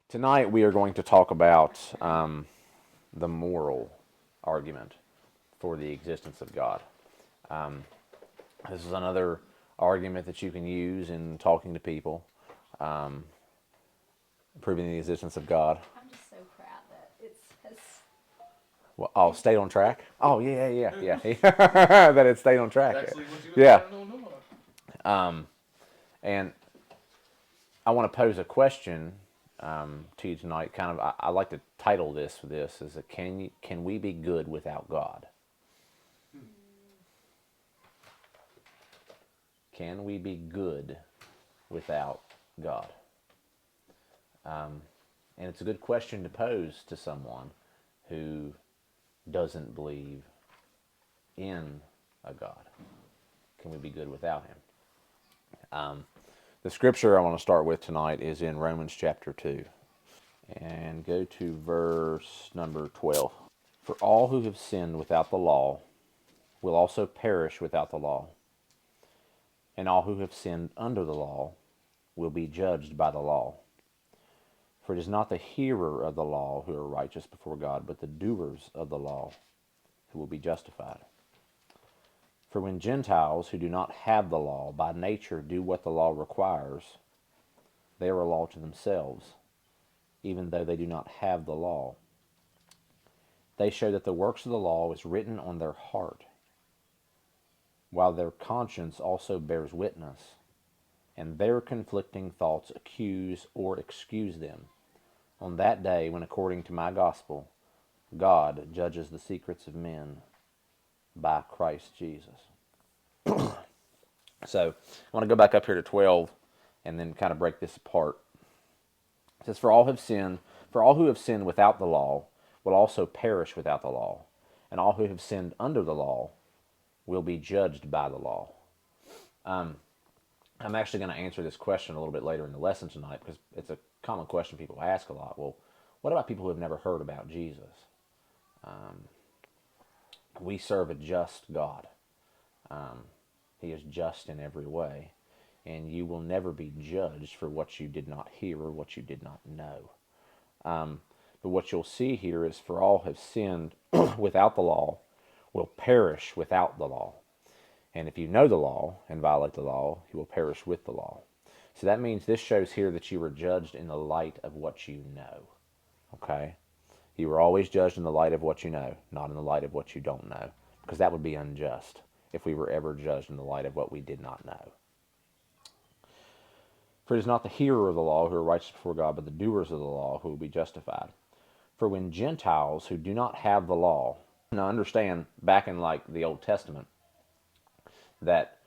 Tonight we are going to talk about the moral argument for the existence of God. Um, this is another argument that you can use in talking to people, um, proving the existence of God. I'm just so proud that it says. Well, oh, stayed on track. Oh yeah. That it stayed on track. That's actually what you was Yeah, planning on doing. and I want to pose a question to you tonight. Kind of, I like to title this as a can we be good without God? Can we be good without God? And it's a good question to pose to someone who doesn't believe in a God. Can we be good without Him? The scripture I want to start with tonight is in Romans chapter 2. And go to verse number 12. For all who have sinned without the law will also perish without the law, and all who have sinned under the law will be judged by the law. For it is not the hearer of the law who are righteous before God, but the doers of the law who will be justified. For when Gentiles who do not have the law by nature do what the law requires, they are a law to themselves, even though they do not have the law. They show that the works of the law is written on their heart, while their conscience also bears witness, and their conflicting thoughts accuse or excuse them on that day when, according to my gospel, God judges the secrets of men by Christ Jesus. So I want to go back up here to 12 and then kind of break this apart. It says, for all who have sinned without the law will also perish without the law, and all who have sinned under the law will be judged by the law. I'm actually going to answer this question a little bit later in the lesson tonight because it's a common question people ask a lot. Well, what about people who have never heard about Jesus? We serve a just God. He is just in every way, and you will never be judged for what you did not hear or what you did not know. But what you'll see here is for all have sinned without the law will perish without the law. And if you know the law and violate the law, you will perish with the law. So that means this shows here that you were judged in the light of what you know. Okay? You were always judged in the light of what you know, not in the light of what you don't know. Because that would be unjust if we were ever judged in the light of what we did not know. For it is not the hearer of the law who are righteous before God, but the doers of the law who will be justified. For when Gentiles who do not have the law, now understand back in like the Old Testament, that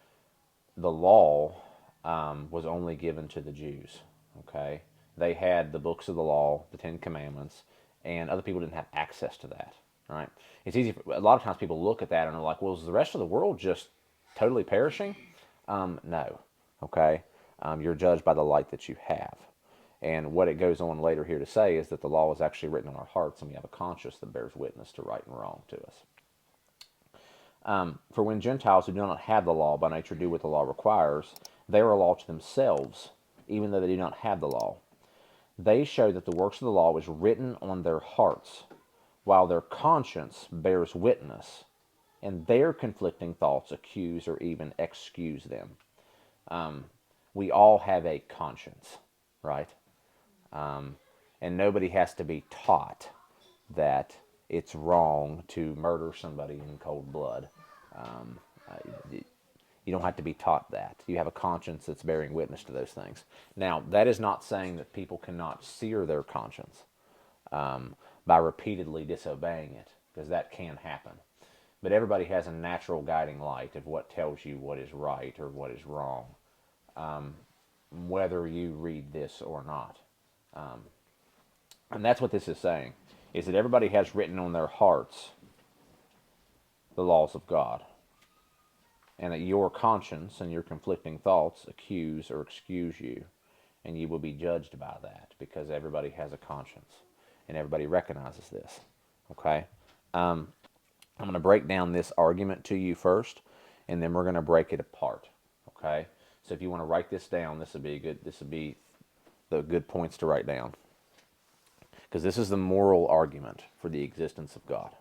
the law was only given to the Jews. Okay, they had the books of the law, the Ten Commandments, and other people didn't have access to that. Right? It's easy. A lot of times people look at that and are like, "Well, is the rest of the world just totally perishing?" No. Okay, you're judged by the light that you have. And what it goes on later here to say is that the law is actually written on our hearts, and we have a conscience that bears witness to right and wrong to us. For when Gentiles who do not have the law by nature do what the law requires, they are a law to themselves, even though they do not have the law. They show that the works of the law is written on their hearts, while their conscience bears witness, and their conflicting thoughts accuse or even excuse them. We all have a conscience, right? And nobody has to be taught that it's wrong to murder somebody in cold blood. Um, you don't have to be taught that. You have a conscience that's bearing witness to those things. Now, that is not saying that people cannot sear their conscience by repeatedly disobeying it, because that can happen. But everybody has a natural guiding light of what tells you what is right or what is wrong, whether you read this or not. And that's what this is saying, is that everybody has written on their hearts the laws of God, and that your conscience and your conflicting thoughts accuse or excuse you, and you will be judged by that, because everybody has a conscience, and everybody recognizes this. Okay? I'm going to break down this argument to you first, and then we're going to break it apart. Okay? So if you want to write this down, this would be the good points to write down. because this is the moral argument for the existence of God.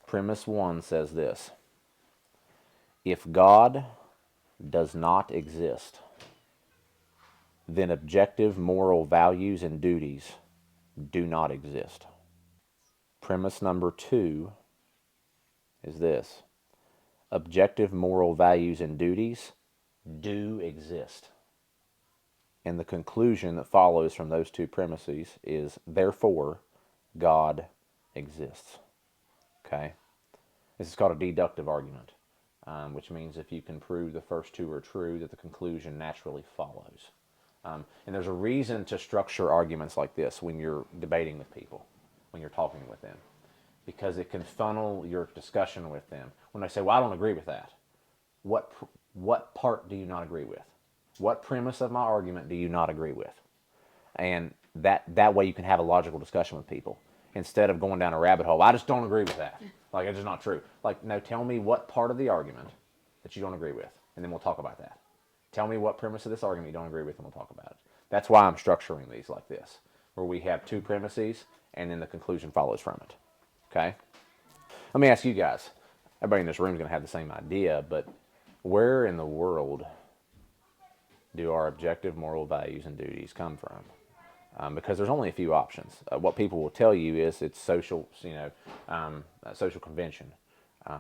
Premise 1 says this: if God does not exist, then objective moral values and duties do not exist. Premise number 2 is this: objective moral values and duties do exist. And the conclusion that follows from those two premises is, therefore, God exists. Okay? This is called a deductive argument, which means if you can prove the first two are true, that the conclusion naturally follows. And there's a reason to structure arguments like this when you're debating with people, when you're talking with them, because it can funnel your discussion with them. When they say, well, I don't agree with that, what part do you not agree with? What premise of my argument do you not agree with? And that way you can have a logical discussion with people instead of going down a rabbit hole. I just don't agree with that. Like, it's just not true. Like, no, tell me what part of the argument that you don't agree with, and then we'll talk about that. Tell me what premise of this argument you don't agree with, and we'll talk about it. That's why I'm structuring these like this, where we have two premises, and then the conclusion follows from it. Okay? Let me ask you guys. Everybody in this room is going to have the same idea, but where in the world do our objective moral values and duties come from? Because there's only a few options. What people will tell you is it's social, social convention.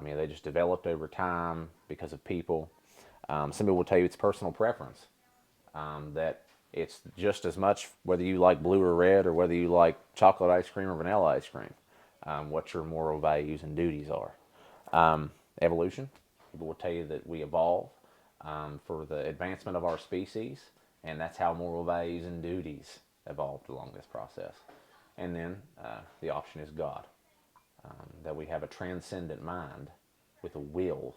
They just developed over time because of people. Some people will tell you it's personal preference. That it's just as much whether you like blue or red, or whether you like chocolate ice cream or vanilla ice cream. What your moral values and duties are. Evolution. People will tell you that we evolve for the advancement of our species, and that's how moral values and duties evolved along this process. And then the option is God, that we have a transcendent mind with a will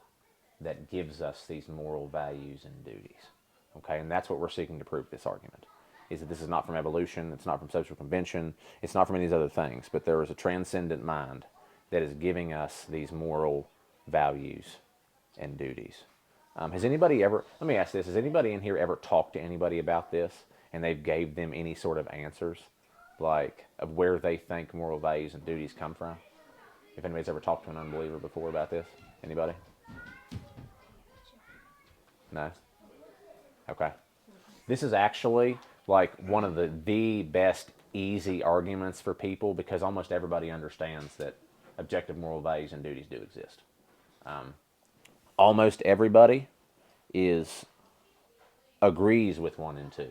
that gives us these moral values and duties. Okay, and that's what we're seeking to prove this argument, is that this is not from evolution, it's not from social convention, it's not from any of these other things, but there is a transcendent mind that is giving us these moral values and duties. Has anybody ever, let me ask this, has anybody in here ever talked to anybody about this and they've gave them any sort of answers, like of where they think moral values and duties come from? If anybody's ever talked to an unbeliever before about this? Anybody? No? Okay. This is actually like one of the best easy arguments for people, because almost everybody understands that objective moral values and duties do exist. Almost everybody agrees with 1 and 2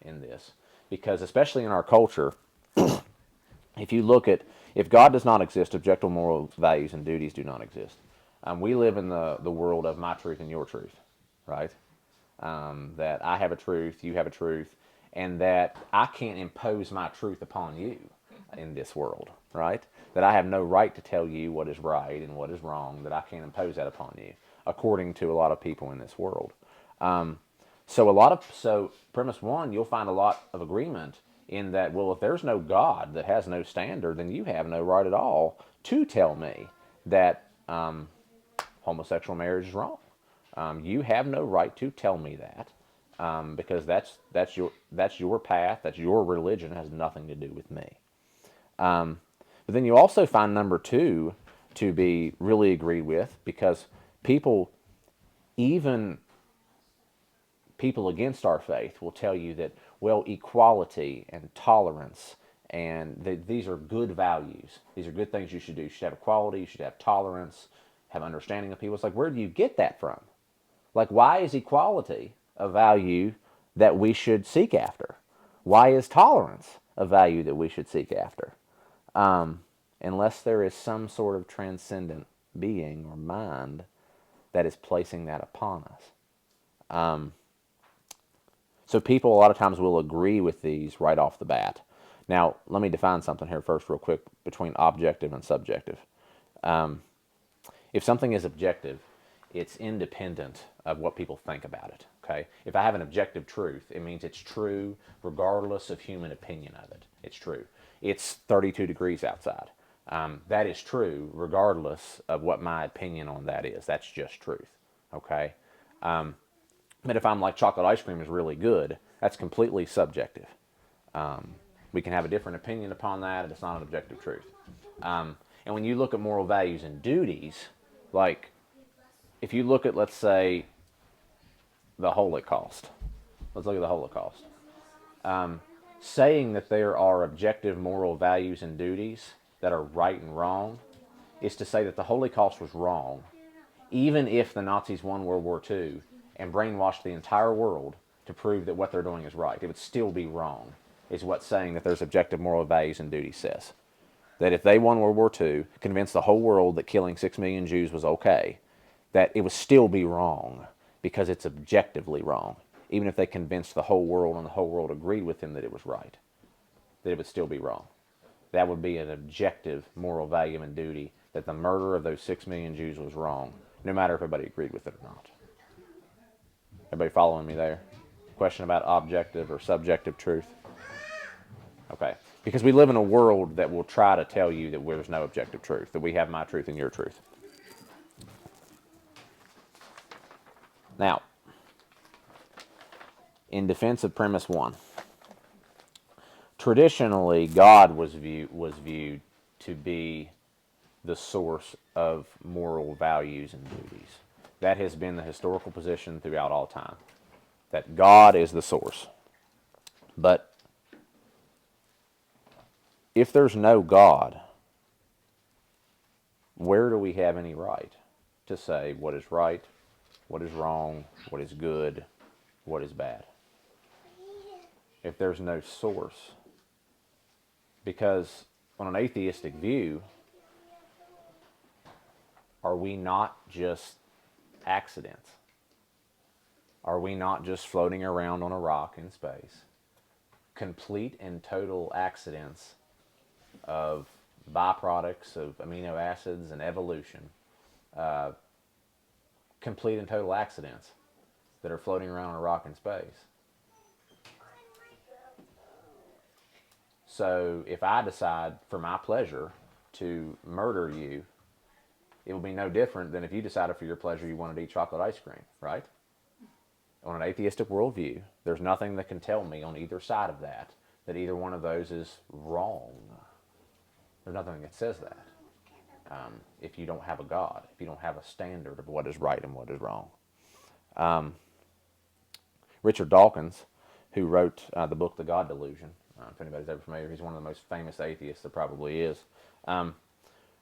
in this, because especially in our culture, if God does not exist, objective moral values and duties do not exist. We live in the world of my truth and your truth, right? That I have a truth, you have a truth, and that I can't impose my truth upon you in this world, right? That I have no right to tell you what is right and what is wrong, that I can't impose that upon you, according to a lot of people in this world. So premise 1, you'll find a lot of agreement in that, well, if there's no God that has no standard, then you have no right at all to tell me that homosexual marriage is wrong. You have no right to tell me that, because that's your path, that's your religion, it has nothing to do with me. But then you also find number 2 to be really agreed with, because even people against our faith will tell you that, well, equality and tolerance, and these are good values. These are good things you should do. You should have equality, you should have tolerance, have understanding of people. It's like, where do you get that from? Like, why is equality a value that we should seek after? Why is tolerance a value that we should seek after? Unless there is some sort of transcendent being or mind that is placing that upon us. So people a lot of times will agree with these right off the bat. Now, let me define something here first real quick between objective and subjective. If something is objective, it's independent of what people think about it. Okay? If I have an objective truth, it means it's true regardless of human opinion of it. It's true. It's 32 degrees outside. That is true regardless of what my opinion on that is. That's just truth. Okay? But if I'm like, chocolate ice cream is really good, that's completely subjective. We can have a different opinion upon that, and it's not an objective truth. And when you look at moral values and duties, like if you look at, let's say, the Holocaust. Let's look at the Holocaust. Saying that there are objective moral values and duties that are right and wrong is to say that the Holocaust was wrong, even if the Nazis won World War II and brainwashed the entire world to prove that what they're doing is right. It would still be wrong, is what saying that there's objective moral values and duties says. That if they won World War II, convinced the whole world that killing 6 million Jews was okay, that it would still be wrong because it's objectively wrong. Even if they convinced the whole world and the whole world agreed with them that it was right, that it would still be wrong. That would be an objective moral value and duty, that the murder of those 6 million Jews was wrong, no matter if everybody agreed with it or not. Everybody following me there? Question about objective or subjective truth? Okay. Because we live in a world that will try to tell you that there's no objective truth, that we have my truth and your truth. Now, in defense of premise one, traditionally God was viewed to be the source of moral values and duties. That has been the historical position throughout all time, that God is the source. But if there's no God, where do we have any right to say what is right, what is wrong, what is good, what is bad? If there's no source. Because on an atheistic view, are we not just accidents? Are we not just floating around on a rock in space? Complete and total accidents of byproducts of amino acids and evolution. Complete and total accidents that are floating around on a rock in space. So if I decide for my pleasure to murder you, it will be no different than if you decided for your pleasure you wanted to eat chocolate ice cream, right? On an atheistic worldview, there's nothing that can tell me on either side of that either one of those is wrong. There's nothing that says that. If you don't have a God, if you don't have a standard of what is right and what is wrong. Richard Dawkins, who wrote the book The God Delusion, if anybody's ever familiar, he's one of the most famous atheists there probably is.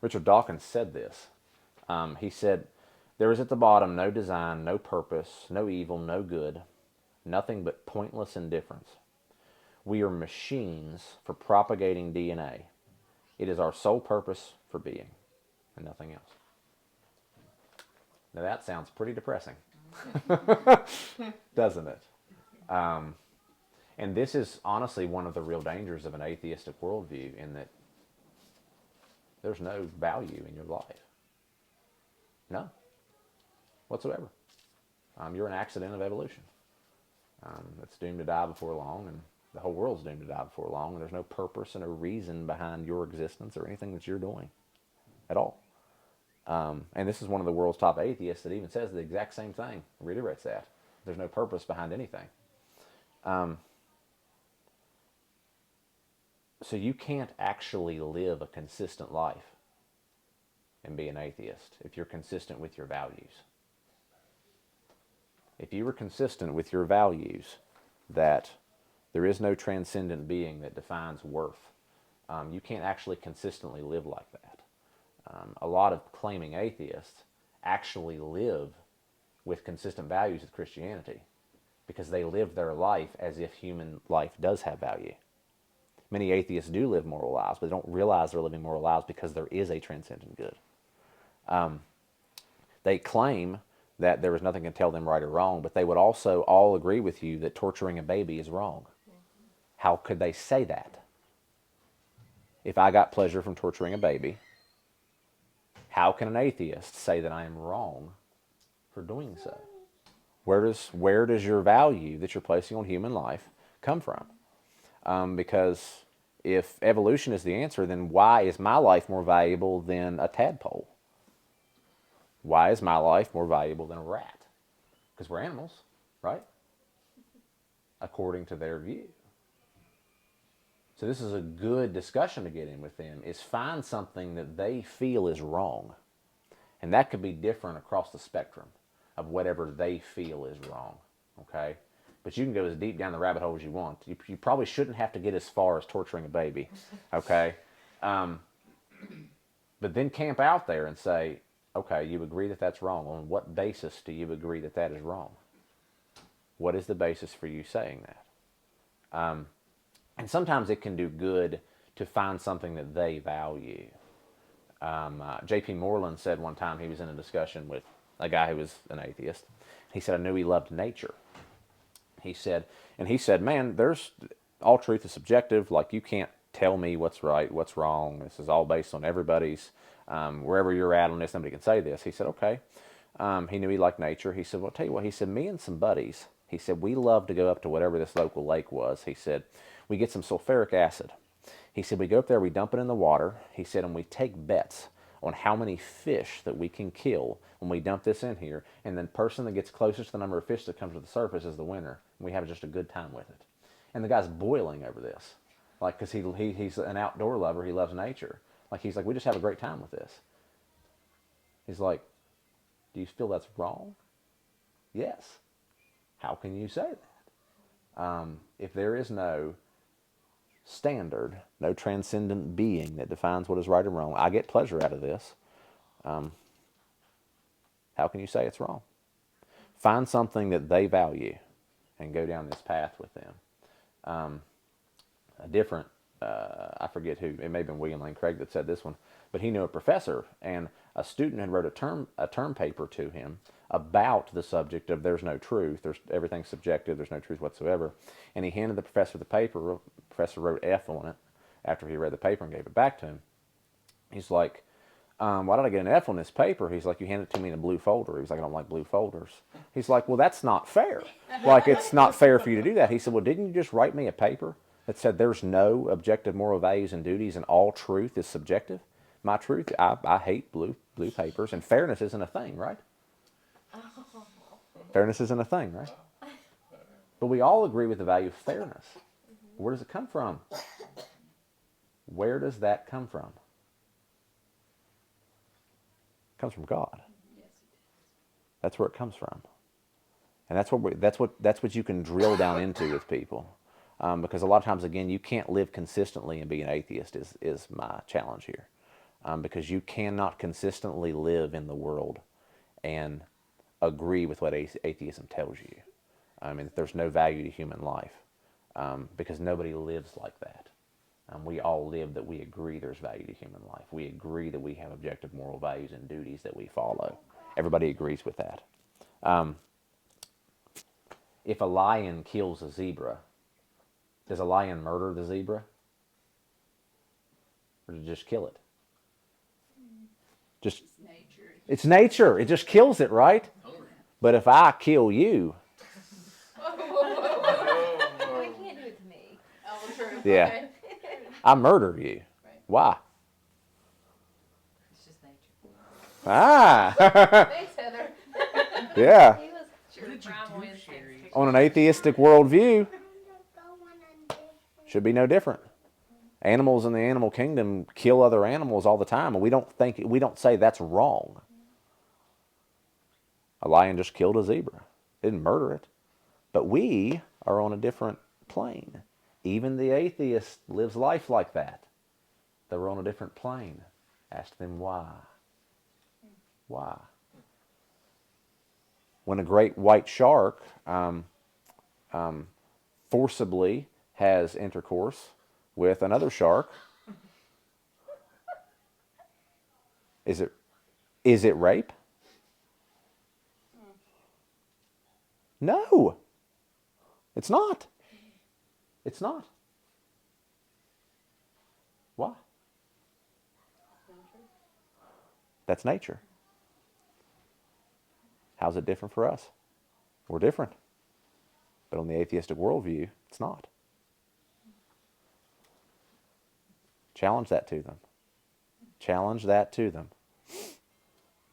Richard Dawkins said this. He said, "There is at the bottom no design, no purpose, no evil, no good, nothing but pointless indifference. We are machines for propagating DNA. It is our sole purpose for being, and nothing else." Now that sounds pretty depressing, doesn't it? And this is honestly one of the real dangers of an atheistic worldview, in that there's no value in your life. None. Whatsoever. You're an accident of evolution. It's doomed to die before long, and the whole world's doomed to die before long, and there's no purpose and no reason behind your existence or anything that you're doing at all. And this is one of the world's top atheists that even says the exact same thing, reiterates that. There's no purpose behind anything. So you can't actually live a consistent life and be an atheist if you're consistent with your values. If you were consistent with your values that there is no transcendent being that defines worth, you can't actually consistently live like that. A lot of claiming atheists actually live with consistent values with Christianity because they live their life as if human life does have value. Many atheists do live moral lives, but they don't realize they're living moral lives because there is a transcendent good. They claim that there is nothing to tell them right or wrong, but they would also all agree with you that torturing a baby is wrong. How could they say that? If I got pleasure from torturing a baby, how can an atheist say that I am wrong for doing so? Where does your value that you're placing on human life come from? Because if evolution is the answer, then why is my life more valuable than a tadpole? Why is my life more valuable than a rat? Because we're animals, right? According to their view. So this is a good discussion to get in with them, is find something that they feel is wrong. And that could be different across the spectrum of whatever they feel is wrong, okay? But you can go as deep down the rabbit hole as you want. You probably shouldn't have to get as far as torturing a baby, okay? But then camp out there and say, okay, you agree that that's wrong. On what basis do you agree that that is wrong? What is the basis for you saying that? And sometimes it can do good to find something that they value. J.P. Moreland said one time, he was in a discussion with a guy who was an atheist. He said, I knew he loved nature. He said, man, all truth is subjective. Like, you can't tell me what's right, what's wrong. This is all based on everybody's, wherever you're at on this, nobody can say this. He said, okay. He knew he liked nature. He said, well, I'll tell you what. He said, me and some buddies, he said, we love to go up to whatever this local lake was. He said, we get some sulfuric acid. He said, we go up there, we dump it in the water. He said, and we take bets on how many fish that we can kill when we dump this in here. And the person that gets closest to the number of fish that comes to the surface is the winner. And we have just a good time with it. And the guy's boiling over this. Like, because he's an outdoor lover. He loves nature. Like, he's like, we just have a great time with this. He's like, do you feel that's wrong? Yes. How can you say that? If there is no standard, no transcendent being that defines what is right and wrong, I get pleasure out of this. How can you say it's wrong? Find something that they value and go down this path with them. A different, I forget who, it may have been William Lane Craig that said this one, but he knew a professor, and a student had wrote a term paper to him about the subject of there's no truth, everything's subjective, there's no truth whatsoever. And he handed the professor the paper. The professor wrote F on it after he read the paper and gave it back to him. He's like, why did I get an F on this paper? He's like, you handed it to me in a blue folder. He was like, I don't like blue folders. He's like, well, that's not fair. Like, it's not fair for you to do that. He said, well, didn't you just write me a paper that said there's no objective moral values and duties and all truth is subjective? My truth, I hate blue papers, and fairness isn't a thing, right? Fairness isn't a thing, right? But we all agree with the value of fairness. Where does it come from? Where does that come from? It comes from God. That's where it comes from, and that's what you can drill down into with people, because a lot of times, again, you can't live consistently and be an atheist. Is my challenge here, because you cannot consistently live in the world and agree with what atheism tells you. I mean, there's no value to human life, because nobody lives like that. We all live that we agree there's value to human life. We agree that we have objective moral values and duties that we follow. Everybody agrees with that. If a lion kills a zebra, does a lion murder the zebra? Or does it just kill it? It's nature. It just kills it, right? But if I kill you, Well, you can't do it to me. Oh, true. yeah, Okay. I murder you. Right. Why? It's just nature. Ah, Thanks, Heather. yeah. He was Sure, did you primal do, instinct. Sherry? On an atheistic worldview, should be no different. Animals in the animal kingdom kill other animals all the time, and we don't say that's wrong. A lion just killed a zebra. Didn't murder it. But we are on a different plane. Even the atheist lives life like that. They're on a different plane. Ask them why. Why? When a great white shark forcibly has intercourse with another shark, is it rape? No, it's not. It's not. Why? That's nature. How's it different for us? We're different. But on the atheistic worldview, it's not. Challenge that to them. Challenge that to them.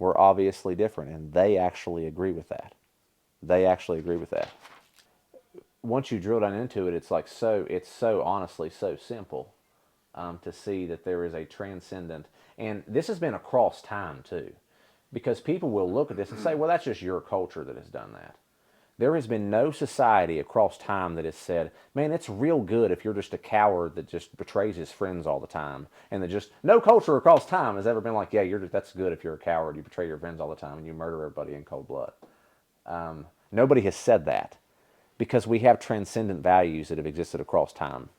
We're obviously different, and they actually agree with that. They actually agree with that. once you drill down into it, it's so honestly so simple to see that there is a transcendent, and this has been across time too, because people will look at this and say, well, that's just your culture that has done that. There has been no society across time that has said, man, it's real good if you're just a coward that just betrays his friends all the time. And that just, no culture across time has ever been like, yeah, that's good if you're a coward, you betray your friends all the time, and you murder everybody in cold blood. Nobody has said that because we have transcendent values that have existed across time,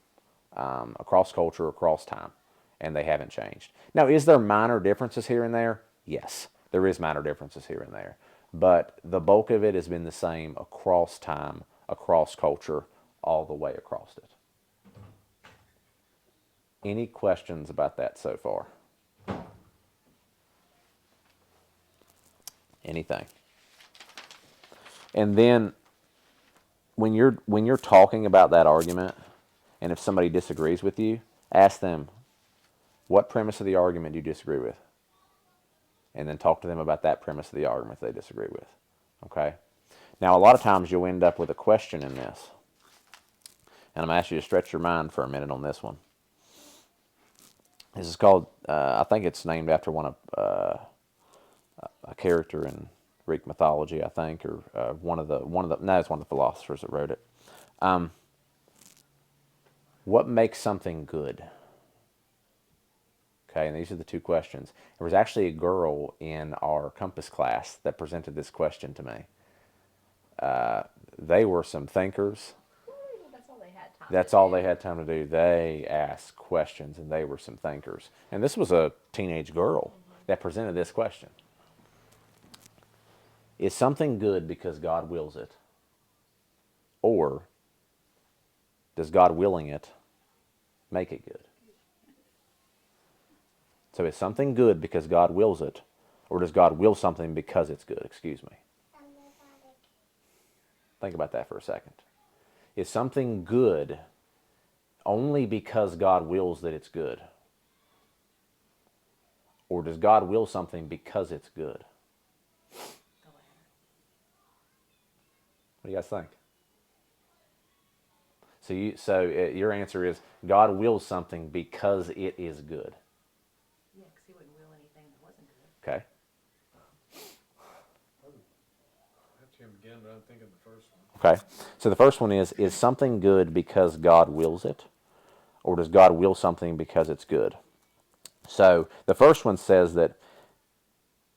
across culture, across time, and they haven't changed. Now, is there minor differences here and there? Yes, there is minor differences here and there. But the bulk of it has been the same across time, across culture, all the way across it. Any questions about that so far? Anything? And then when you're talking about that argument, and if somebody disagrees with you, ask them, what premise of the argument do you disagree with? And then talk to them about that premise of the argument they disagree with. Okay? Now, a lot of times you'll end up with a question in this. And I'm going to ask you to stretch your mind for a minute on this one. This is called, I think it's named after a character in Greek mythology, I think, or it's one of the philosophers that wrote it. What makes something good? Okay, and these are the two questions. There was actually a girl in our compass class that presented this question to me. They were some thinkers. That's all they had time That's to all do. they had time to do. They asked questions, and they were some thinkers. And this was a teenage girl that presented this question. Is something good because God wills it? Or does God willing it make it good? So is something good because God wills it, or does God will something because it's good? Excuse me. Think about that for a second. Is something good only because God wills that it's good? Or does God will something because it's good? What do you guys think? Your answer is God wills something because it is good. Yeah, because he wouldn't will anything that wasn't good. Okay. That's him again, but I'm thinking the first one. Okay. So the first one is something good because God wills it? Or does God will something because it's good? So the first one says that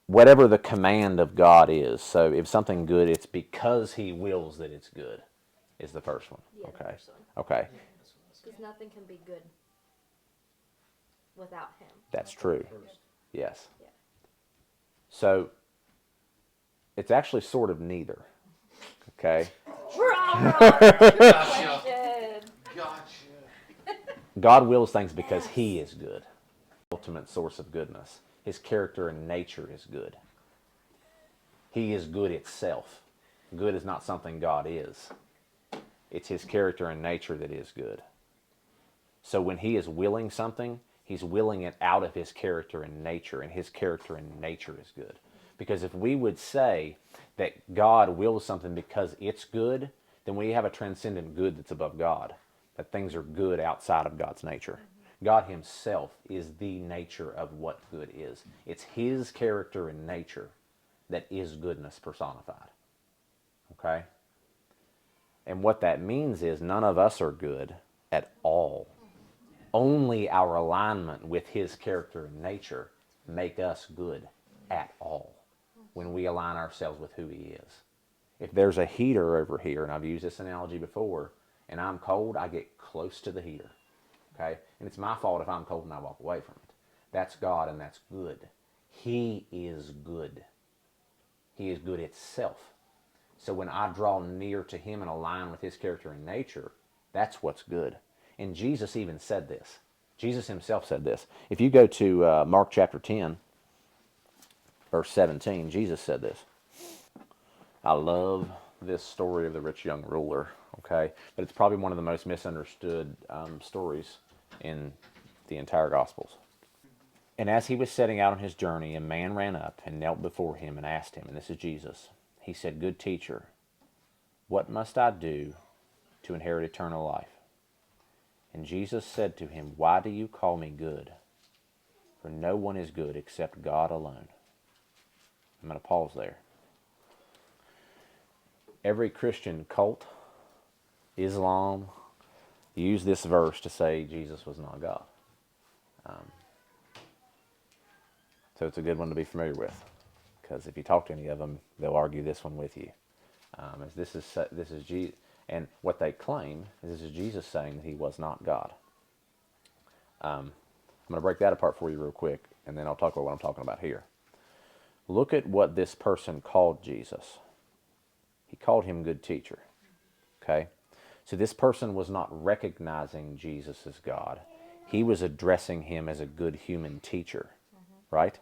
whatever the command of God is, so if something good, it's because he wills that it's good, is the first one. Yeah, Okay. the first one. Okay. Because nothing can be good without him. That's true. First. Yes. Yeah. So it's actually sort of neither. Okay. We're all wrong. Question. Gotcha. God wills things because he is good. Ultimate source of goodness. His character and nature is good. He is good itself. Good is not something God is. It's his character and nature that is good. So when he is willing something, he's willing it out of his character and nature, and his character and nature is good. Because if we would say that God wills something because it's good, then we have a transcendent good that's above God. That things are good outside of God's nature. God himself is the nature of what good is. It's his character and nature that is goodness personified. Okay? And what that means is none of us are good at all. Only our alignment with his character and nature make us good at all when we align ourselves with who he is. If there's a heater over here, and I've used this analogy before, and I'm cold, I get close to the heater. Okay? And it's my fault if I'm cold and I walk away from it. That's God, and that's good. He is good. He is good itself. So when I draw near to him and align with his character and nature, that's what's good. And Jesus even said this. Jesus himself said this. If you go to Mark chapter 10, verse 17, Jesus said this. I love this story of the rich young ruler, okay? But it's probably one of the most misunderstood stories in the entire Gospels. And as he was setting out on his journey, a man ran up and knelt before him and asked him, and this is Jesus. He said, "Good teacher, what must I do to inherit eternal life. And Jesus said to him, Why do you call me good? For no one is good except God alone. I'm going to pause there. Every Christian cult, Islam, use this verse to say Jesus was not God. So it's a good one to be familiar with, because if you talk to any of them, they'll argue this one with you. As this is Jesus, and what they claim is this is Jesus saying that he was not God. I'm going to break that apart for you real quick, and then I'll talk about what I'm talking about here. Look at what this person called Jesus. He called him good teacher. Okay? So this person was not recognizing Jesus as God. He was addressing him as a good human teacher. Right?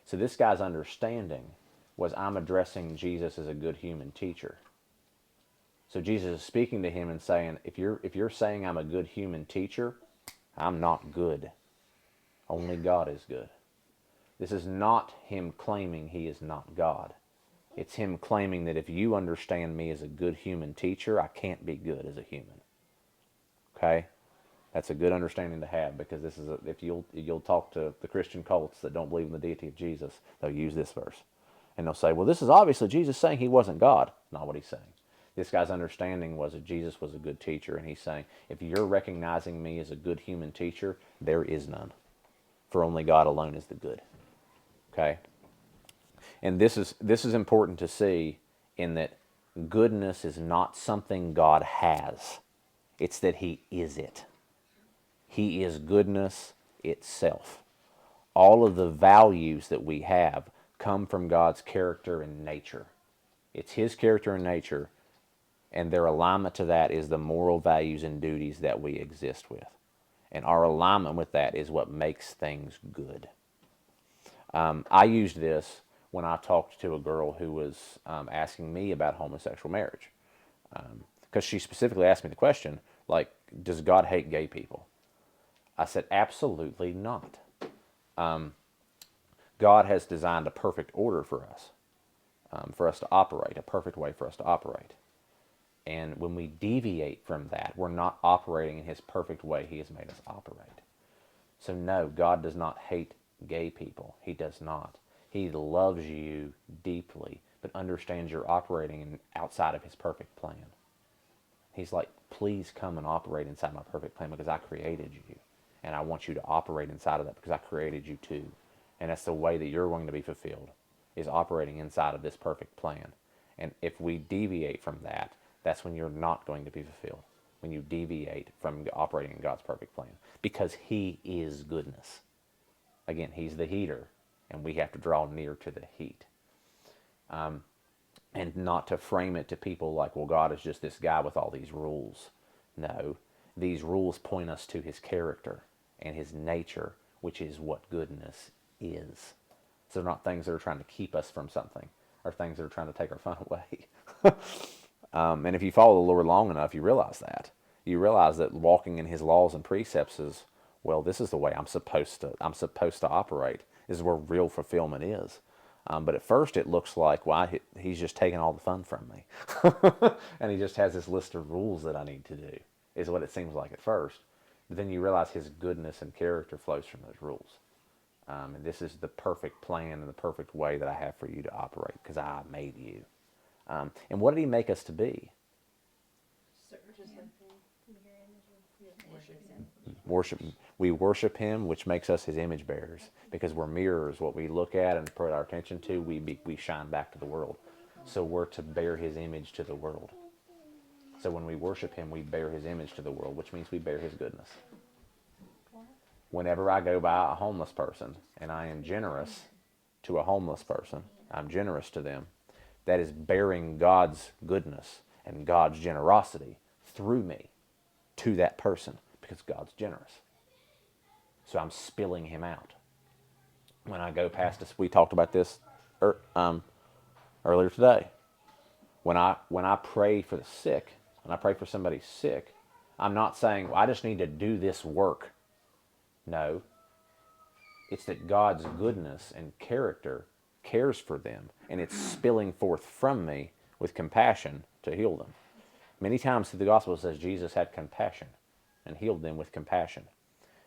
So this guy's understanding was, I'm addressing Jesus as a good human teacher. So Jesus is speaking to him and saying, if you're saying I'm a good human teacher, I'm not good. Only God is good. This is not him claiming he is not God. It's him claiming that if you understand me as a good human teacher, I can't be good as a human. Okay? That's a good understanding to have, because this is if you'll talk to the Christian cults that don't believe in the deity of Jesus, they'll use this verse. And they'll say, well, this is obviously Jesus saying he wasn't God. Not what he's saying. This guy's understanding was that Jesus was a good teacher, and he's saying, if you're recognizing me as a good human teacher, there is none. For only God alone is the good. Okay? And this is important to see, in that goodness is not something God has. It's that he is it. He is goodness itself. All of the values that we have come from God's character and nature. It's his character and nature, and their alignment to that is the moral values and duties that we exist with. And our alignment with that is what makes things good. I used this when I talked to a girl who was asking me about homosexual marriage. Because she specifically asked me the question, like, does God hate gay people? I said, absolutely not. God has designed a perfect order for us to operate, a perfect way for us to operate. And when we deviate from that, we're not operating in his perfect way he has made us operate. So no, God does not hate gay people. He does not. He loves you deeply, but understands you're operating outside of his perfect plan. He's like, please come and operate inside my perfect plan, because I created you. And I want you to operate inside of that because I created you too. And that's the way that you're going to be fulfilled, is operating inside of this perfect plan. And if we deviate from that, that's when you're not going to be fulfilled. When you deviate from operating in God's perfect plan. Because he is goodness. Again, he's the heater, and we have to draw near to the heat. And not to frame it to people like, well, God is just this guy with all these rules. No, these rules point us to his character and his nature, which is what goodness is. So they're not things that are trying to keep us from something, or things that are trying to take our fun away. And if you follow the Lord long enough, you realize that. You realize that walking in his laws and precepts is, well, this is the way I'm supposed to operate. This is where real fulfillment is. But at first it looks like, well, he's just taking all the fun from me. And he just has this list of rules that I need to do, is what it seems like at first. But then you realize his goodness and character flows from those rules. And this is the perfect plan and the perfect way that I have for you to operate, because I made you. And what did he make us to be? We worship him, which makes us his image bearers, because we're mirrors. What we look at and put our attention to, we shine back to the world. So we're to bear his image to the world. So when we worship him, we bear his image to the world, which means we bear his goodness. Whenever I go by a homeless person and I am generous to a homeless person, I'm generous to them, that is bearing God's goodness and God's generosity through me to that person, because God's generous. So I'm spilling him out. When I go past us, we talked about this earlier today. When I pray for the sick, when I pray for somebody sick, I'm not saying, well, I just need to do this work. No. It's that God's goodness and character cares for them, and it's spilling forth from me with compassion to heal them. Many times through the gospel it says Jesus had compassion and healed them with compassion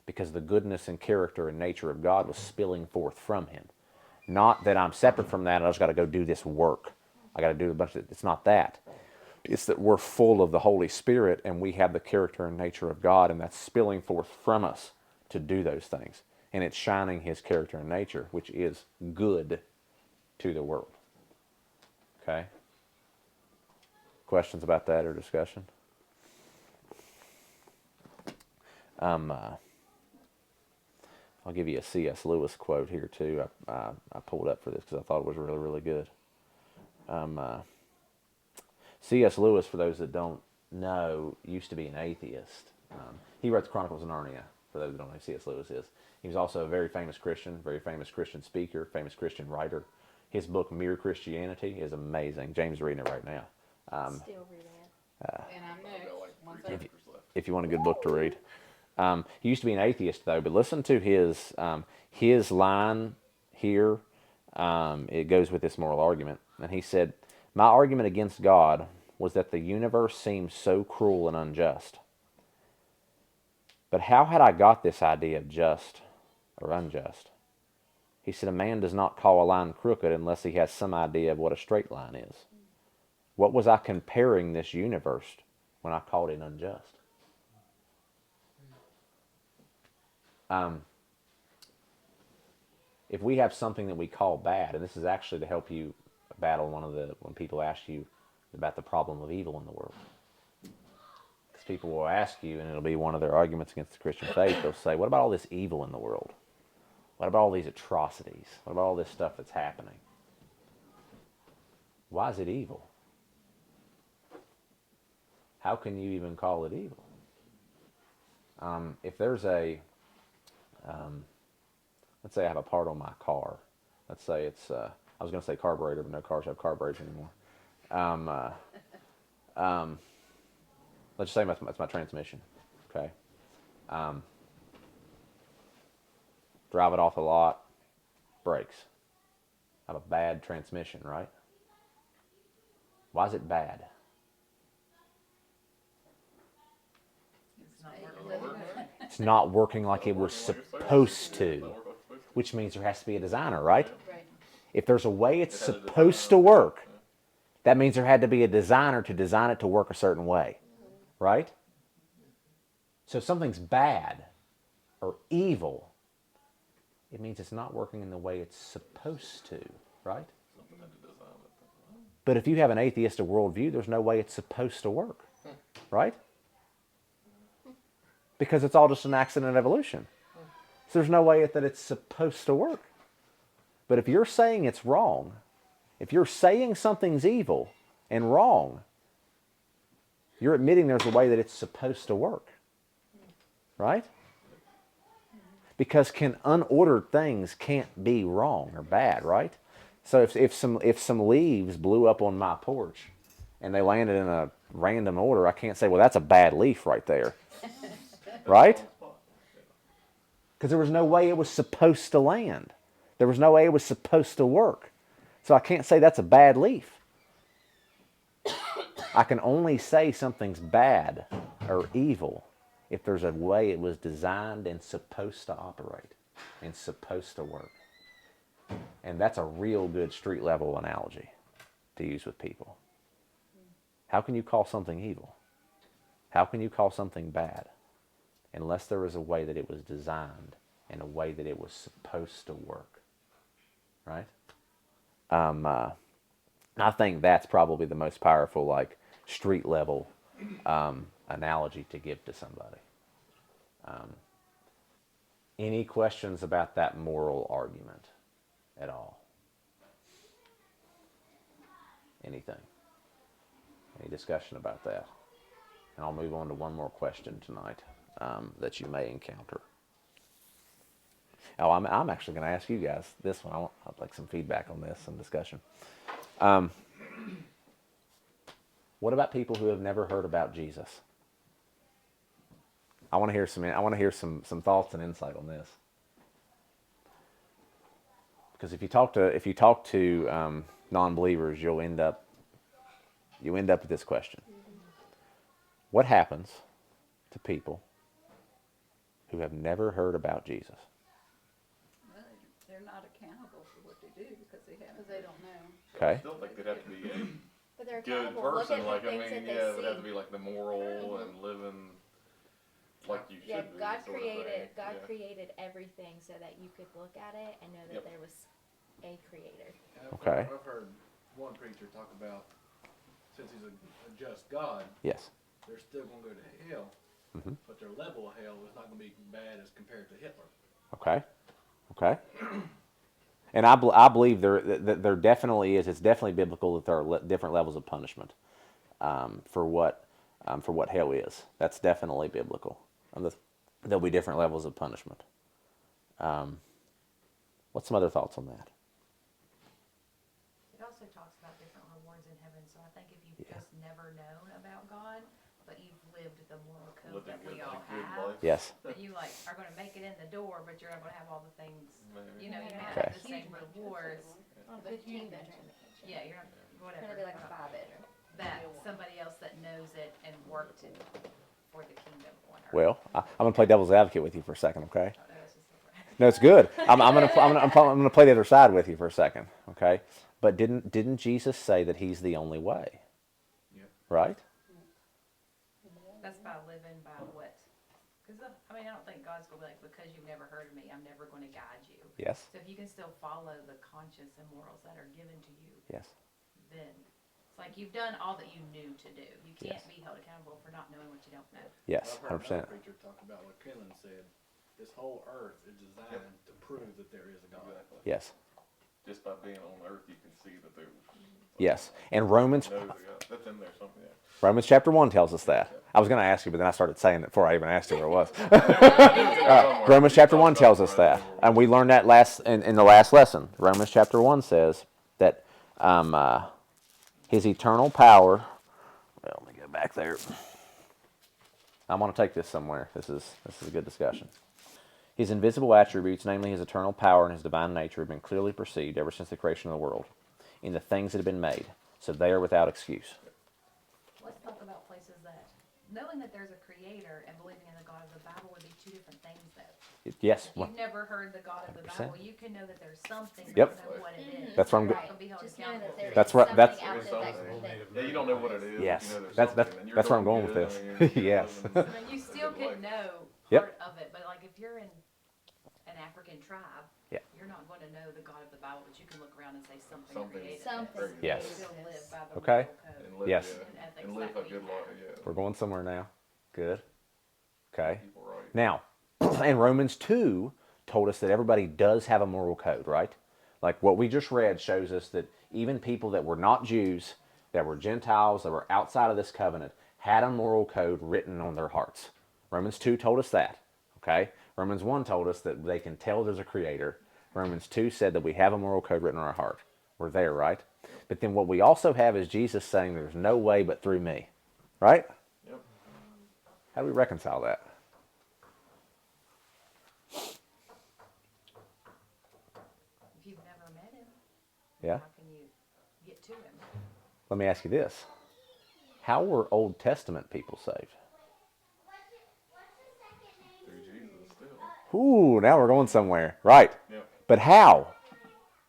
because the goodness and character and nature of God was spilling forth from him. Not that I'm separate from that and I just got to go do this work. I got to do a bunch of, it's not that. It's that we're full of the Holy Spirit and we have the character and nature of God, and that's spilling forth from us to do those things. And it's shining his character and nature, which is good, to the world. Okay? Questions about that or discussion? I'll give you a C.S. Lewis quote here too. I pulled up for this because I thought it was really, really good. C.S. Lewis, for those that don't know, used to be an atheist. He wrote the Chronicles of Narnia, for those that don't know who C.S. Lewis is. He was also a very famous Christian speaker, famous Christian writer. His book, Mere Christianity, is amazing. James is reading it right now. Still reading it. And I'm next. If you want a good book to read. He used to be an atheist, though, but listen to his line here. It goes with this moral argument. And he said, "My argument against God was that the universe seems so cruel and unjust. But how had I got this idea of just or unjust?" He said, "A man does not call a line crooked unless he has some idea of what a straight line is. What was I comparing this universe when I called it unjust?" If we have something that we call bad, and this is actually to help you battle when people ask you about the problem of evil in the world. Because people will ask you, and it'll be one of their arguments against the Christian faith, they'll say, what about all this evil in the world? What about all these atrocities? What about all this stuff that's happening? Why is it evil? How can you even call it evil? If there's let's say I have a part on my car. Let's say it's, I was going to say carburetor, but no cars have carburetors anymore. Let's just say that's my transmission. Okay. Drive it off the lot, brakes. I have a bad transmission, right? Why is it bad? It's not working like it was supposed to, which means there has to be a designer, right? Right. If there's a way it's supposed to work, that means there had to be a designer to design it to work a certain way, right? So if something's bad or evil, it means it's not working in the way it's supposed to, right? But if you have an atheistic worldview, there's no way it's supposed to work, right? Because it's all just an accident of evolution. So there's no way that it's supposed to work. But if you're saying it's wrong, if you're saying something's evil and wrong, you're admitting there's a way that it's supposed to work. Right? Because unordered things can't be wrong or bad, right? So if some leaves blew up on my porch and they landed in a random order, I can't say, well, that's a bad leaf right there. Right? Because there was no way it was supposed to land. There was no way it was supposed to work. So I can't say that's a bad leaf. I can only say something's bad or evil if there's a way it was designed and supposed to operate and supposed to work. And that's a real good street level analogy to use with people. How can you call something evil? How can you call something bad? Unless there was a way that it was designed and a way that it was supposed to work. Right? I think that's probably the most powerful, street level analogy to give to somebody. Any questions about that moral argument at all? Anything? Any discussion about that? And I'll move on to one more question tonight that you may encounter. Oh, I'm actually going to ask you guys this one. I'd like some feedback on this, some discussion. What about people who have never heard about Jesus? I want to hear some thoughts and insight on this. Because if you talk to non-believers, you end up with this question. What happens to people who have never heard about Jesus? Well, they're not accountable for what they do because they don't know. Okay. I still think they'd have to be a But they're good accountable. Look person. at Like, the I things mean, that yeah, they they'd have to see. be like the moral and living like you Yeah, should be. God sort of created thing. God Yeah. created everything so that you could look at it and know that Yep. there was a creator. Okay. I've heard one preacher talk about, since he's a just God, Yes. they're still going to go to hell, Mhm. but their level of hell is not going to be bad as compared to Hitler. Okay. Okay. And I believe there definitely is. It's definitely biblical that there are different levels of punishment for what hell is. That's definitely biblical. There'll be different levels of punishment. What's some other thoughts on that? It also talks about different rewards in heaven, so I think if you've Yeah. just never known about God, but you've lived the moral code Lived a that we good, all a good have, life. Yes. that you like are gonna make it in the door, but you're not gonna have all the things, Maybe. you know, you may not Okay. have the same rewards. On a 15-bedroom. Yeah, you're not, It's whatever. gonna be like a 5-bedroom. That somebody else that knows it and worked it for the kingdom on earth. Well, I'm going to play devil's advocate with you for a second, okay? Oh, no, it's just different. No, it's good. I'm gonna play the other side with you for a second, okay? But didn't Jesus say that He's the only way? Yep. Right? That's by living by what? Because I mean, I don't think God's gonna be like, because you've never heard of me, I'm never gonna guide you. Yes. So if you can still follow the conscience and morals that are given to you, Yes. then it's like you've done all that you knew to do. You can't Yes. be held accountable for not knowing what you don't know. Yes. I've heard 100%. another preacher talk about what Kennan said. This whole earth is designed to prove that there is a God. Exactly. Yes. Just by being on Earth, you can see that there's. Yes. And Romans Knows that God. That's in there something. Yeah. Romans chapter 1 tells us that. I was going to ask you, but then I started saying it before I even asked you where it was. Romans chapter 1 tells us that. And we learned that in the last lesson. Romans chapter 1 says that His eternal power. Well, let me go back there. I'm going to take this somewhere. This is a good discussion. His invisible attributes, namely His eternal power and His divine nature, have been clearly perceived ever since the creation of the world in the things that have been made. So they are without excuse. Let's talk about places that, knowing that there's a creator and believing in the God of the Bible would be two different things though. Yes. If you've never heard the God of the 100%. Bible, you can know that there's something, but Yep. you know what it is. That's where I'm You're go- not gonna be held Just knowing accountable. that there That's is what- something that's- out there that Yeah, you don't know what it is. Yes. You know there's That's something, and you're where I'm doing going with good, this. I mean, you're Yes. living- I mean, you still Good life. could know Yep. part of it, but like if you're in an African tribe, Yeah. you're not going to know the God of the Bible, but you can look around and say something Something. created. Something. this. Yes. You still live by the Okay. moral code And live, Yes. yeah, and ethics and live that a we good have. life. Yeah. We're going somewhere now. Good. Okay. People right. Now, and Romans 2 told us that everybody does have a moral code, right? Like what we just read shows us that even people that were not Jews, that were Gentiles, that were outside of this covenant, had a moral code written on their hearts. Romans 2 told us that, okay? Romans 1 told us that they can tell there's a creator. Romans 2 said that we have a moral code written on our heart. We're there, right? But then what we also have is Jesus saying there's no way but through me, right? Yep. How do we reconcile that? If you've never met him, Yeah? how can you get to him? Let me ask you this. How were Old Testament people saved? Through Jesus still. Ooh, now we're going somewhere. Right. Yep. But how?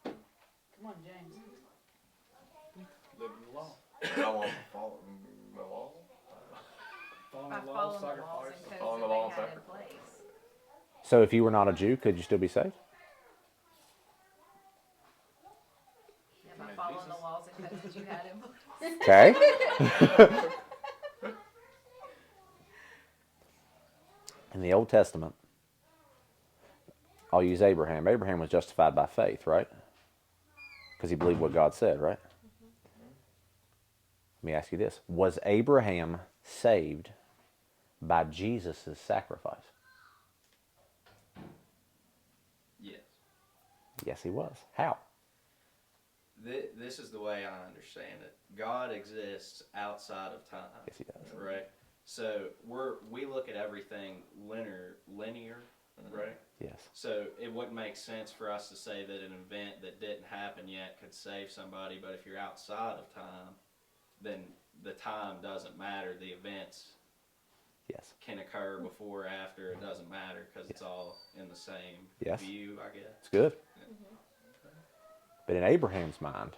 Come on, James. Living the law. I want to follow the law. Following By the law, following the laws sacrifice. and codes Following that the law they and had in sacrifice. place. So if you were not a Jew, could you still be saved? Yeah, by Man, following Jesus. the laws and codes that you had in place. Okay. In the Old Testament, I'll use Abraham. Abraham was justified by faith, right? Because he believed what God said, right? Let me ask you this. Was Abraham saved by Jesus' sacrifice? Yes. Yes, he was. How? This is the way I understand it. God exists outside of time. Yes, he does. Right? So we look at everything linear, right? Yes. So it wouldn't make sense for us to say that an event that didn't happen yet could save somebody, but if you're outside of time, then the time doesn't matter. The events Yes. can occur before or after. It doesn't matter because it's all in the same Yes. view, I guess. It's good. But in Abraham's mind,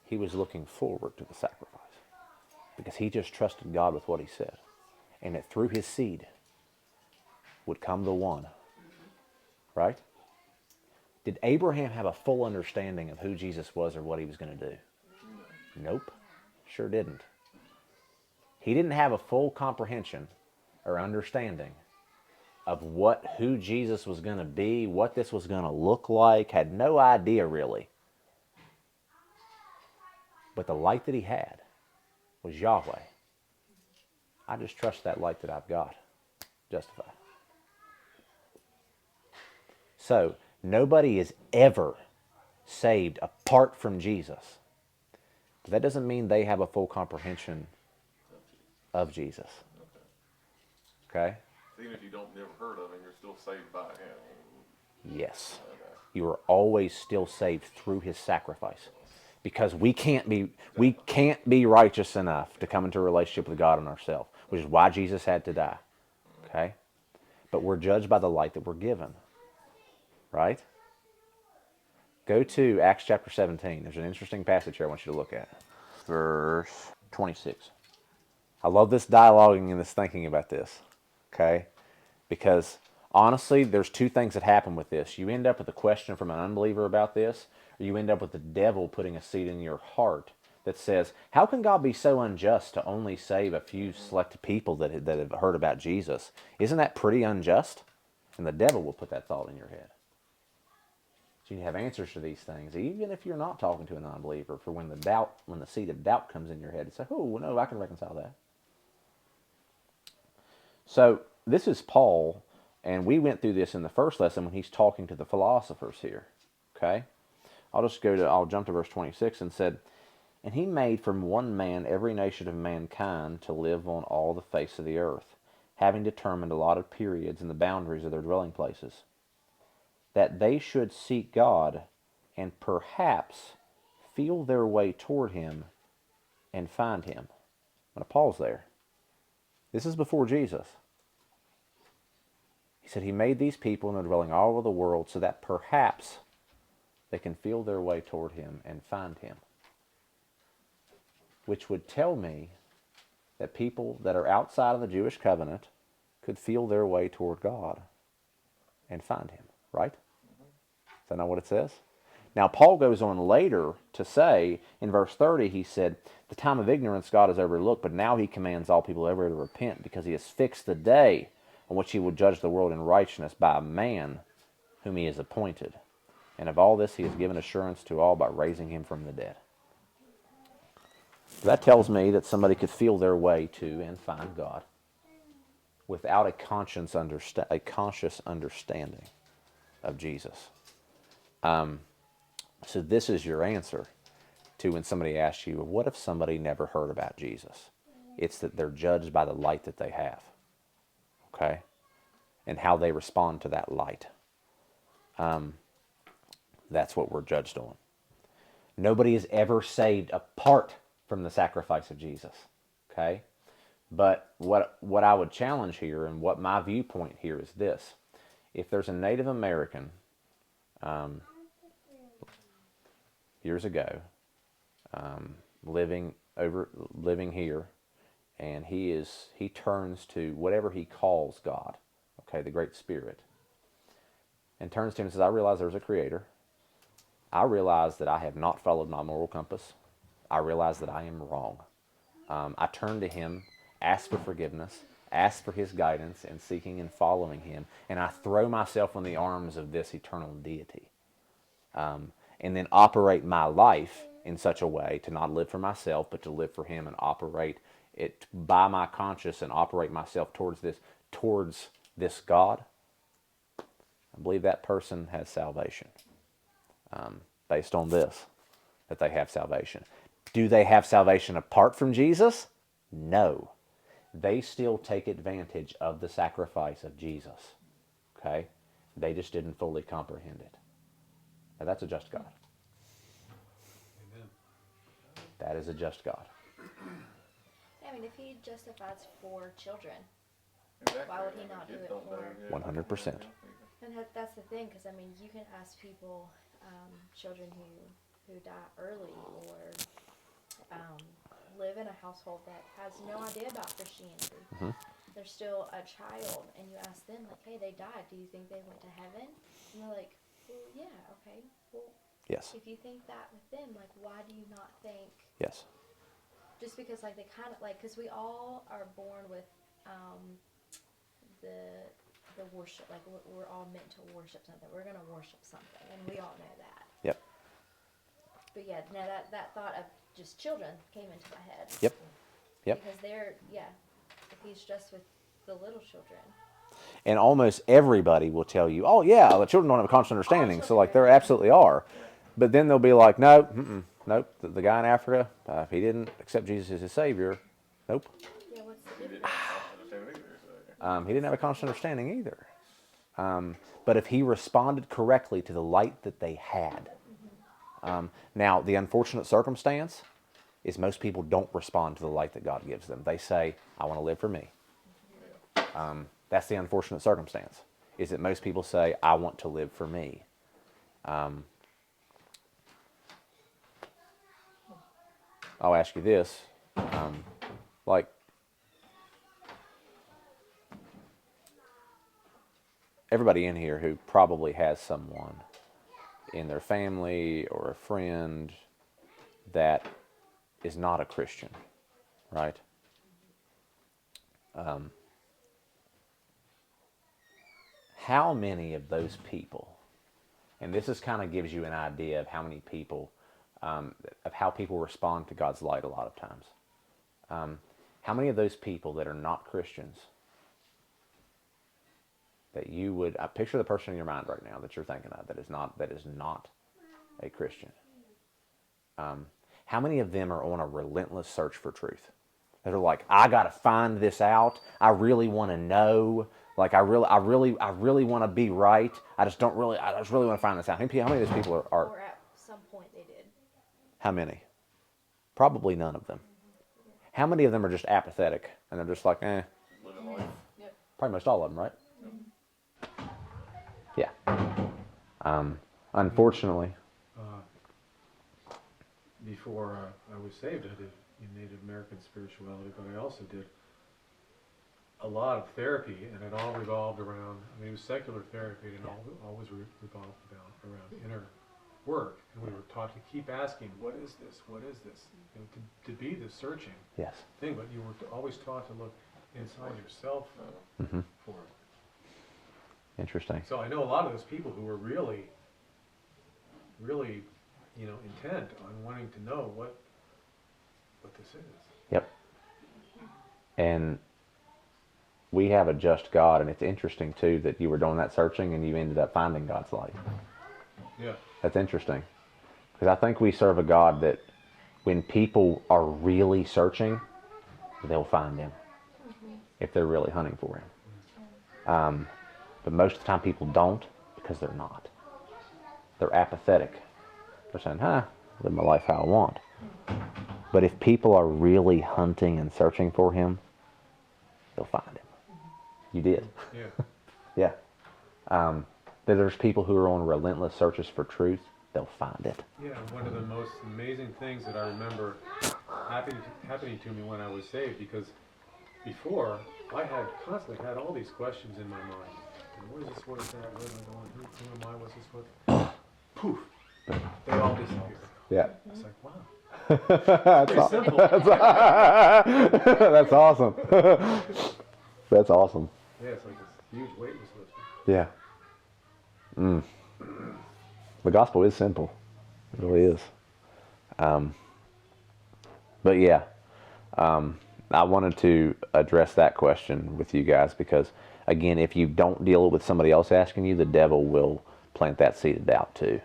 he was looking forward to the sacrifice because he just trusted God with what he said. And that through his seed would come the one. Right? Did Abraham have a full understanding of who Jesus was or what he was going to do? Nope. Sure didn't. He didn't have a full comprehension or understanding of who Jesus was going to be, what this was going to look like, had no idea really. But the light that he had was Yahweh. I just trust that light that I've got. Justified. So, nobody is ever saved apart from Jesus. But that doesn't mean they have a full comprehension of Jesus. Okay? Even if you don't never heard of him, you're still saved by him. Yes. Okay. You are always still saved through his sacrifice. Because we can't be righteous enough to come into a relationship with God in ourselves, which is why Jesus had to die. Okay? But we're judged by the light that we're given. Right? Go to Acts chapter 17. There's an interesting passage here I want you to look at. Verse 26. I love this dialoguing and this thinking about this. Okay? Because honestly, there's two things that happen with this. You end up with a question from an unbeliever about this, or you end up with the devil putting a seed in your heart that says, how can God be so unjust to only save a few selected people that have heard about Jesus? Isn't that pretty unjust? And the devil will put that thought in your head. So you have answers to these things, even if you're not talking to a non-believer, for when the seed of doubt comes in your head, it's like, oh, well, no, I can reconcile that. So this is Paul, and we went through this in the first lesson when he's talking to the philosophers here. Okay? I'll jump to verse 26 and said, and he made from one man every nation of mankind to live on all the face of the earth, having determined allotted periods and the boundaries of their dwelling places, that they should seek God and perhaps feel their way toward him and find him. I'm going to pause there. This is before Jesus. He said he made these people and they're dwelling all over the world so that perhaps they can feel their way toward him and find him. Which would tell me that people that are outside of the Jewish covenant could feel their way toward God and find him, right? Is that not what it says? Now, Paul goes on later to say, in verse 30, he said, the time of ignorance God has overlooked, but now he commands all people everywhere to repent, because he has fixed the day on which he will judge the world in righteousness by a man whom he has appointed. And of all this he has given assurance to all by raising him from the dead. So that tells me that somebody could feel their way to and find God without a conscious understanding of Jesus. So this is your answer to when somebody asks you, what if somebody never heard about Jesus? It's that they're judged by the light that they have. Okay? And how they respond to that light. That's what we're judged on. Nobody is ever saved apart from the sacrifice of Jesus. Okay? But what I would challenge here, and what my viewpoint here is this. If there's a Native American years ago living here, and he turns to whatever he calls God, okay, the Great Spirit, and turns to him and says, I realize there's a creator. I realize that I have not followed my moral compass. I realize that I am wrong. I turn to him, ask for forgiveness, ask for his guidance in seeking and following him, and I throw myself in the arms of this eternal deity. And then operate my life in such a way to not live for myself, but to live for him and operate it by my conscience and operate myself towards this God. I believe that person has salvation based on this, that they have salvation. Do they have salvation apart from Jesus? No. They still take advantage of the sacrifice of Jesus. Okay? They just didn't fully comprehend it. Now that's a just God. Amen. That is a just God. I have mean, if he justifies for children, Exactly. why would he not do it Don't for- know, yeah. 100%. and that's the thing, because I mean, you can ask people, children who die early or live in a household that has no idea about Christianity. Mhm. They're still a child, and you ask them, like, hey, they died. Do you think they went to heaven? And they're like, well, yeah, okay. Well, Yes. if you think that with them, like, why do you not think, Yes. just because, like, they kind of, like, because we all are born with the worship, like, we're all meant to worship something. We're going to worship something, and we all know that. Yep. But yeah, now that thought of just children came into my head. Yep. Yep. Because they're, yeah, if he's just with the little children. And almost everybody will tell you, oh, yeah, the children don't have a conscious understanding. So, like, there absolutely are. But then they'll be like, nope, nope. The guy in Africa, if he didn't accept Jesus as his Savior, nope. Yeah, what's the He difference? didn't understand either, so. He didn't have a conscious understanding either. But if he responded correctly to the light that they had. Now, the unfortunate circumstance is most people don't respond to the light that God gives them. They say, I want to live for me. That's the unfortunate circumstance, is that most people say, I want to live for me. I'll ask you this, like, everybody in here who probably has someone in their family or a friend that is not a Christian, right? How many of those people, and this is kind of gives you an idea of how many people, of how people respond to God's light a lot of times. How many of those people that are not Christians, that you would, picture the person in your mind right now that you're thinking of that is not a Christian. How many of them are on a relentless search for truth? That are like, I got to find this out. I really want to know. Like, I really want to be right. I just really want to find this out. How many of those people are? Or at some point they did. How many? Probably none of them. How many of them are just apathetic and they're just like, eh? Living life. Probably most all of them, right? Yeah. Unfortunately. Before I was saved, I did Native American spirituality, but I also did a lot of therapy, and it all revolved around, I mean, it was secular therapy, and it always revolved around inner work. And we were taught to keep asking, what is this? What is this? You know, to be the searching Yes. thing, but you were always taught to look inside yourself Mm-hmm. for it. Interesting. So I know a lot of those people who were really, you know, intent on wanting to know what this is. Yep. And we have a just God, and it's interesting too that you were doing that searching and you ended up finding God's light. Yeah. That's interesting. Because I think we serve a God that when people are really searching, they'll find him. If they're really hunting for him. But most of the time people don't, because they're not. They're apathetic. They're saying, live my life how I want. But if people are really hunting and searching for him, they'll find him. You did. Yeah. Yeah. There's people who are on relentless searches for truth. They'll find it. Yeah, one of the most amazing things that I remember happening to me when I was saved, because before I had constantly had all these questions in my mind. What is this? What is that? Where am I going? Who am I? What's this? What? Poof! They all disappeared. Yeah. It's like, wow. That's Pretty simple. That's awesome. That's awesome. Yeah, it's like this huge weight was lifted. Yeah. The gospel is simple. It really is. But yeah, I wanted to address that question with you guys because, again, if you don't deal with somebody else asking you, the devil will plant that seed of doubt too.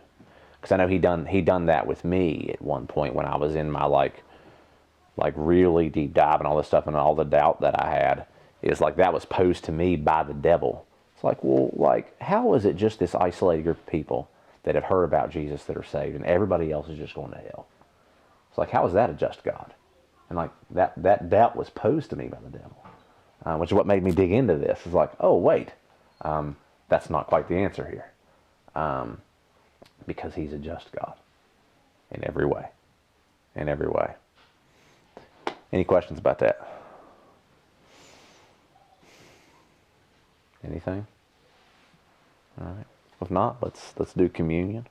Because I know he done that with me at one point when I was in my like really deep dive and all this stuff, and all the doubt that I had is like that was posed to me by the devil. It's like, well, like how is it just this isolated group of people that have heard about Jesus that are saved, and everybody else is just going to hell? It's like, how is that a just God? And like that doubt was posed to me by the devil, which is what made me dig into this. It's like, oh wait, that's not quite the answer here, because he's a just God in every way, in every way. Any questions about that? Anything? All right. If not, let's do communion.